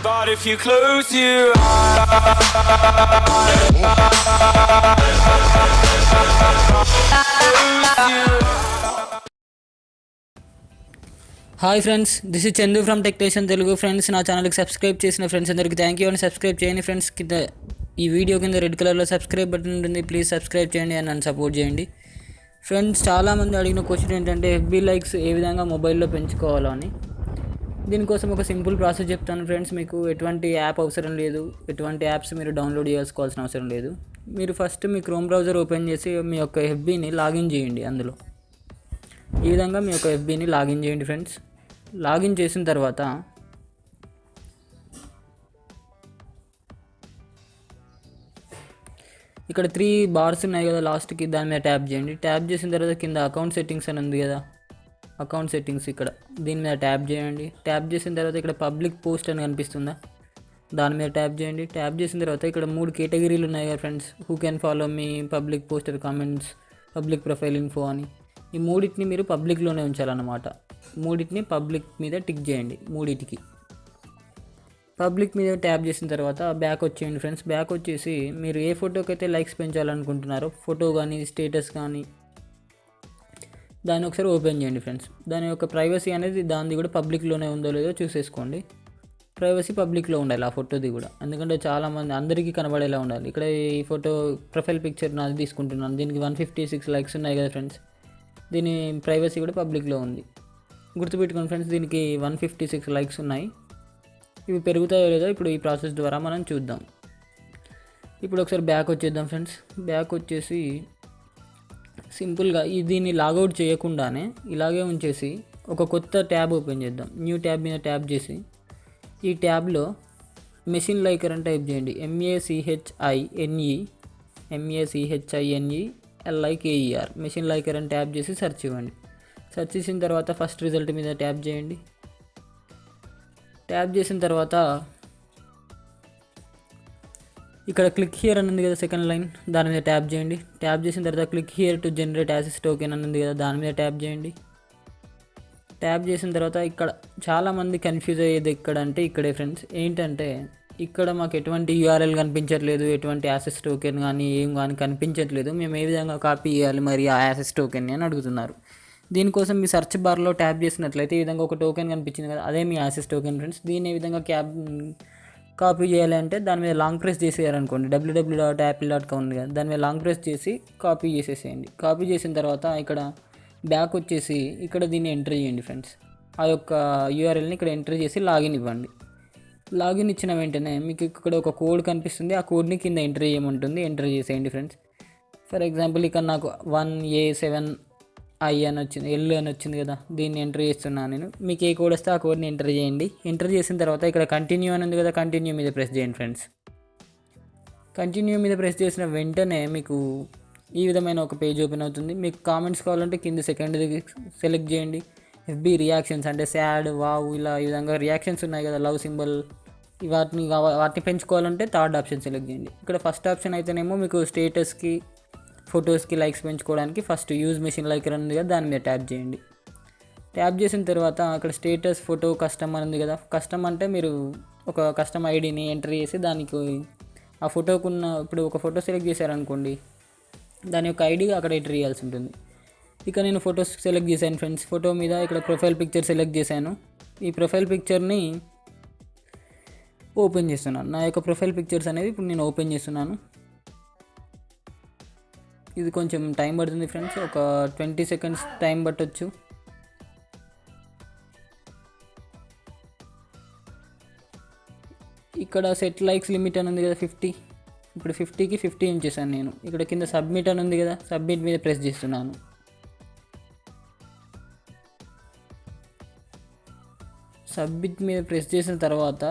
But if you close your eyes, hi friends, this is Chandu from Techtation Telugu. Friends, నా ఛానల్కి subscribe చేసిన friends అందరికీ thank you. అని subscribe చేయండి ఫ్రెండ్స్. కింద ఈ వీడియో కింద రెడ్ కలర్లో సబ్స్క్రైబ్ బటన్ ఉంటుంది, ప్లీజ్ సబ్స్క్రైబ్ చేయండి అని నన్ను సపోర్ట్ చేయండి. ఫ్రెండ్స్, చాలామంది అడిగిన క్వశ్చన్ ఏంటంటే ఎఫ్బీ లైక్స్ ఏ విధంగా మొబైల్లో పెంచుకోవాలో అని. దీనికోసం ఒక సింపుల్ ప్రాసెస్ చెప్తాను ఫ్రెండ్స్. మీకు ఎటువంటి యాప్ అవసరం లేదు, ఎటువంటి యాప్స్ మీరు డౌన్లోడ్ చేసుకోవాల్సిన అవసరం లేదు. మీరు ఫస్ట్ మీ క్రోమ్ బ్రౌజర్ ఓపెన్ చేసి మీ యొక్క ఎఫ్బీని లాగిన్ చేయండి. అందులో ఈ విధంగా మీ యొక్క ఎఫ్బీని లాగిన్ చేయండి ఫ్రెండ్స్. లాగిన్ చేసిన తర్వాత ఇక్కడ 3 బార్స్ ఉన్నాయి కదా లాస్ట్కి, దాని మీద ట్యాప్ చేయండి. ట్యాప్ చేసిన తర్వాత కింద అకౌంట్ సెట్టింగ్స్ అని ఉంది కదా, అకౌంట్ సెట్టింగ్స్ ఇక్కడ దీని మీద ట్యాప్ చేయండి. ట్యాప్ చేసిన తర్వాత ఇక్కడ పబ్లిక్ పోస్ట్ అని కనిపిస్తుందా, దాని మీద ట్యాప్ చేయండి. ట్యాప్ చేసిన తర్వాత ఇక్కడ 3 కేటగిరీలు ఉన్నాయి కదా friends, who can follow me, public poster, comments, public profile info అని. ఈ మూడింటిని మీరు పబ్లిక్లోనే ఉంచాలన్నమాట. మూడింటిని పబ్లిక్ మీద టిక్ చేయండి. మూడింటికి పబ్లిక్ మీద ట్యాప్ చేసిన తర్వాత బ్యాక్ వచ్చేయండి ఫ్రెండ్స్. బ్యాక్ వచ్చేసి మీరు ఏ ఫోటోకి అయితే లైక్స్ పెంచాలనుకుంటున్నారో, ఫోటో కానీ స్టేటస్ కానీ, దాన్ని ఒకసారి ఓపెన్ చేయండి ఫ్రెండ్స్. దాని యొక్క ప్రైవసీ అనేది దానిది కూడా పబ్లిక్లోనే ఉందో లేదో చూసేసుకోండి. ప్రైవసీ పబ్లిక్లో ఉండాలి ఆ ఫోటోది కూడా, ఎందుకంటే చాలామంది అందరికీ కనబడేలా ఉండాలి. ఇక్కడ ఈ ఫోటో ప్రొఫైల్ పిక్చర్ నాది తీసుకుంటున్నాను, దీనికి 156 లైక్స్ ఉన్నాయి కదా ఫ్రెండ్స్. దీని ప్రైవసీ కూడా పబ్లిక్లో ఉంది. గుర్తుపెట్టుకోండి ఫ్రెండ్స్, దీనికి 156 లైక్స్ ఉన్నాయి. ఇవి పెరుగుతాయో లేదో ఇప్పుడు ఈ ప్రాసెస్ ద్వారా మనం చూద్దాం. ఇప్పుడు ఒకసారి బ్యాక్ వచ్చేద్దాం ఫ్రెండ్స్. బ్యాక్ వచ్చేసి సింపుల్గా దీన్ని లాగౌట్ చేయకుండానే ఇలాగే ఉంచేసి ఒక కొత్త ట్యాబ్ ఓపెన్ చేద్దాం. న్యూ ట్యాబ్ మీద ట్యాప్ చేసి ఈ ట్యాబ్లో మెషిన్ లైకర్ అని టైప్ చేయండి. MECHINE మెషిన్ లైకర్ అని ట్యాప్ చేసి సెర్చ్ ఇవ్వండి. సెర్చ్ చేసిన తర్వాత ఫస్ట్ రిజల్ట్ మీద ట్యాప్ చేయండి. ట్యాప్ చేసిన తర్వాత ఇక్కడ క్లిక్ హియర్ అని ఉంది కదా సెకండ్ లైన్, దాని మీద ట్యాప్ చేయండి. ట్యాప్ చేసిన తర్వాత click here to generate access token అని ఉంది కదా, దాని మీద ట్యాప్ చేయండి. ట్యాప్ చేసిన తర్వాత ఇక్కడ చాలామంది కన్ఫ్యూజ్ అయ్యేది ఎక్కడ అంటే ఇక్కడే ఫ్రెండ్స్. ఏంటంటే ఇక్కడ మాకు ఎటువంటి యూఆర్ఎల్ కనిపించట్లేదు, ఎటువంటి యాసెస్ టోకెన్ కానీ ఏం కానీ కనిపించట్లేదు, మేము ఏ విధంగా కాపీ చేయాలి మరి ఆ యాసెస్ టోకెన్ని అని అడుగుతున్నారు. దీనికోసం మీ సెర్చ్ బార్లో ట్యాప్ చేసినట్లయితే ఈ విధంగా ఒక టోకెన్ కనిపించింది కదా, అదే మీ యాసెస్ టోకెన్ ఫ్రెండ్స్. దీన్ని ఏ విధంగా కాపీ చేయాలి అంటే దాని మీద లాంగ్ ప్రెస్ చేసేయాలనుకోండి. www.apple.com ఉంది కదా, దాని మీద లాంగ్ ప్రెస్ చేసి కాపీ చేసేసేయండి. కాపీ చేసిన తర్వాత ఇక్కడ బ్యాక్ వచ్చేసి ఇక్కడ దీన్ని ఎంటర్ చేయండి ఫ్రెండ్స్. ఆ యొక్క యూఆర్ఎల్ని ఇక్కడ ఎంటర్ చేసి లాగిన్ ఇవ్వండి. లాగిన్ ఇచ్చిన వెంటనే మీకు ఇక్కడ ఒక కోడ్ కనిపిస్తుంది, ఆ కోడ్ని కింద ఎంటర్ చేయమంటుంది, ఎంటర్ చేసేయండి ఫ్రెండ్స్. ఫర్ ఎగ్జాంపుల్ ఇక్కడ నాకు 1A7I అని వచ్చింది, L అని వచ్చింది కదా, దీన్ని ఎంటర్ చేస్తున్నాను నేను. మీకు ఏ కోడ్ వస్తే ఆ కోడ్ని ఎంటర్ చేయండి. ఎంటర్ చేసిన తర్వాత ఇక్కడ కంటిన్యూ అని ఉంది కదా, కంటిన్యూ మీద ప్రెస్ చేయండి ఫ్రెండ్స్. కంటిన్యూ మీద ప్రెస్ చేసిన వెంటనే మీకు ఈ విధమైన ఒక పేజ్ ఓపెన్ అవుతుంది. మీకు కామెంట్స్ కావాలంటే కింద సెకండ్ సెలెక్ట్ చేయండి. ఎఫ్బీ రియాక్షన్స్ అంటే సాడ్, వావ్, ఇలా ఈ విధంగా రియాక్షన్స్ ఉన్నాయి కదా, లవ్ సింబల్, వాటిని పెంచుకోవాలంటే థర్డ్ ఆప్షన్ సెలెక్ట్ చేయండి. ఇక్కడ ఫస్ట్ ఆప్షన్ అయితేనేమో మీకు స్టేటస్కి, ఫొటోస్కి లైక్స్ పెంచుకోవడానికి ఫస్ట్ యూజ్ మెషిన్ లైకర్ ఉంది కదా, దాని మీద ట్యాప్ చేయండి. ట్యాప్ చేసిన తర్వాత అక్కడ స్టేటస్, ఫోటో, కస్టమ్ అని ఉంది కదా. కస్టమ్ అంటే మీరు ఒక కస్టమ్ ఐడిని ఎంటర్ చేసి దానికి ఆ ఫోటోకున్న, ఇప్పుడు ఒక ఫోటో సెలెక్ట్ చేశారనుకోండి, దాని యొక్క ఐడి అక్కడ ఎంటర్ చేయాల్సి ఉంటుంది. ఇక నేను ఫొటోస్ సెలెక్ట్ చేశాను ఫ్రెండ్స్. ఫోటో మీద ఇక్కడ ప్రొఫైల్ పిక్చర్ సెలెక్ట్ చేశాను. ఈ ప్రొఫైల్ పిక్చర్ని ఓపెన్ చేస్తున్నాను. నా యొక్క ప్రొఫైల్ పిక్చర్స్ అనేది ఇప్పుడు నేను ఓపెన్ చేస్తున్నాను. ఇది కొంచెం టైం పడుతుంది ఫ్రెండ్స్, ఒక 20 సెకండ్స్ టైం పట్టొచ్చు. ఇక్కడ సెట్ లైక్స్ లిమిట్ అని ఉంది కదా 50, ఇప్పుడు 50కి 50 ఉంచేసాను నేను. ఇక్కడ కింద సబ్మిట్ అని ఉంది కదా, సబ్మిట్ మీద ప్రెస్ చేస్తున్నాను. సబ్మిట్ మీద ప్రెస్ చేసిన తర్వాత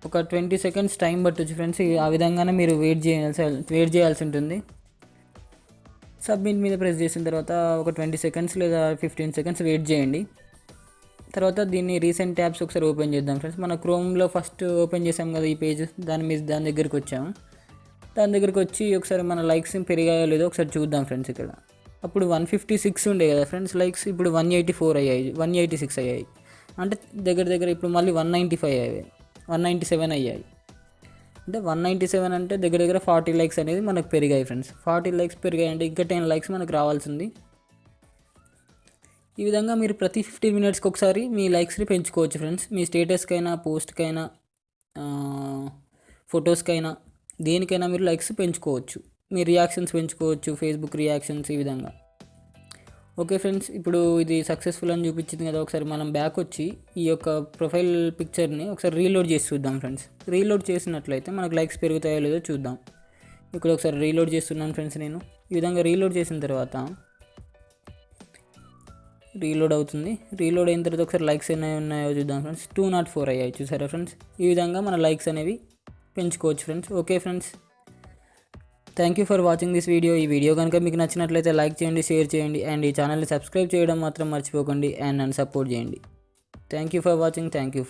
ఒక 20 సెకండ్స్ టైం పట్టొచ్చు ఫ్రెండ్స్. ఆ విధంగానే మీరు వెయిట్ చేయాల్సి ఉంటుంది. సబ్మిట్ మీద ప్రెస్ చేసిన తర్వాత ఒక 20 సెకండ్స్ లేదా 15 సెకండ్స్ వెయిట్ చేయండి. తర్వాత దీన్ని రీసెంట్ ట్యాబ్స్ ఒకసారి ఓపెన్ చేద్దాం ఫ్రెండ్స్. మన క్రోమ్లో ఫస్ట్ ఓపెన్ చేసాం కదా ఈ పేజ్, దాని దగ్గరికి వచ్చాము. దాని దగ్గరికి వచ్చి ఒకసారి మన లైక్స్ పెరిగాయో లేదో ఒకసారి చూద్దాం ఫ్రెండ్స్. ఇక్కడ అప్పుడు 156 ఉండే కదా ఫ్రెండ్స్ లైక్స్, ఇప్పుడు 186 అయ్యాయి. అంటే దగ్గర దగ్గర ఇప్పుడు మళ్ళీ 195 అయ్యాయి, 197 అయ్యాయి. అంటే 197 అంటే దగ్గర దగ్గర 40 లైక్స్ అనేది మనకు పెరిగాయి ఫ్రెండ్స్. 40 లైక్స్ పెరిగాయి అంటే ఇంకా 10 లైక్స్ మనకు రావాల్సింది. ఈ విధంగా మీరు ప్రతి 15 మినిట్స్కి ఒకసారి మీ లైక్స్ని పెంచుకోవచ్చు ఫ్రెండ్స్. మీ స్టేటస్కైనా, పోస్ట్కైనా, ఫొటోస్కైనా, దేనికైనా మీరు లైక్స్ పెంచుకోవచ్చు. మీ రియాక్షన్స్ పెంచుకోవచ్చు, ఫేస్బుక్ రియాక్షన్స్, ఈ విధంగా. ఓకే ఫ్రెండ్స్, ఇప్పుడు ఇది సక్సెస్ఫుల్ అని చూపించింది కదా. ఒకసారి మనం బ్యాక్ వచ్చి ఈ యొక్క ప్రొఫైల్ పిక్చర్ని ఒకసారి రీలోడ్ చేసి చూద్దాం ఫ్రెండ్స్. రీలోడ్ చేసినట్లయితే మనకు లైక్స్ పెరుగుతాయో లేదో చూద్దాం. ఇక్కడ ఒకసారి రీలోడ్ చేస్తున్నాను ఫ్రెండ్స్ నేను. ఈ విధంగా రీలోడ్ చేసిన తర్వాత రీలోడ్ అవుతుంది. రీలోడ్ అయిన తర్వాత ఒకసారి లైక్స్ ఎన్ని ఉన్నాయో చూద్దాం ఫ్రెండ్స్. 204 అయ్యాయి, చూసారా ఫ్రెండ్స్. ఈ విధంగా మన లైక్స్ అనేవి పెంచుకోవచ్చు friends. Okay friends, thank you for watching this video. ఈ వీడియో కనుక మీకు నచ్చినట్లయితే లైక్ చేయండి, షేర్ చేయండి, అండ్ ఈ ఛానల్ని సబ్స్క్రైబ్ చేయడం మాత్రం మర్చిపోకండి, అండ్ నన్ను సపోర్ట్ చేయండి. Thank you for watching. Thank you.